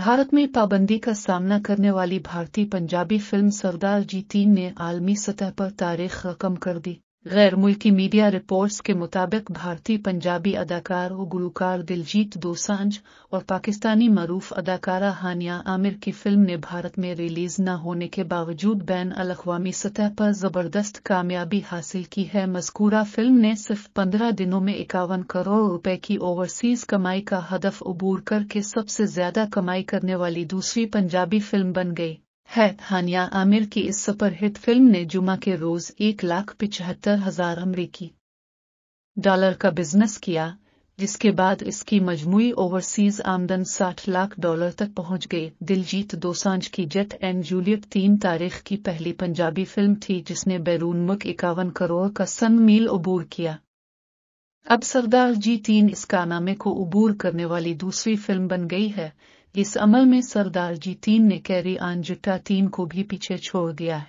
भारत में पाबंदी का सामना करने वाली भारतीय पंजाबी फिल्म सरदार जी 3 ने आलमी सतह पर तारीख रकम कर दी। गैर मुल्की मीडिया रिपोर्ट्स के मुताबिक भारतीय पंजाबी अदाकार और गुलकार दिलजीत दोसांझ और पाकिस्तानी मरूफ अदाकारा हानिया आमिर की फिल्म ने भारत में रिलीज न होने के बावजूद बैन अल-अक़वामी सतह पर जबरदस्त कामयाबी हासिल की है। मज़कूरा फिल्म ने सिर्फ 15 दिनों में 51 करोड़ रुपए की ओवरसीज कमाई का हदफ अबूर करके सबसे ज्यादा कमाई करने वाली दूसरी पंजाबी फिल्म बन गई है। हानिया आमिर की इस सुपरहिट फिल्म ने जुमा के रोज 1,75,000 अमरीकी डॉलर का बिजनेस किया, जिसके बाद इसकी मजमूई ओवरसीज आमदन $60 लाख तक पहुंच गई। दिलजीत दोसांझ की जेट एंड जूलियट 3 तारीख की पहली पंजाबी फिल्म थी जिसने बैरून मुल्क 51 करोड़ का सन मील अबूर किया। अब सरदार जी 3 इस कारनामे को अबूर करने वाली दूसरी फिल्म बन गई है। इस अमल में सरदार जी 3 ने कैरी ऑन जट्टा 3 को भी पीछे छोड़ दिया है।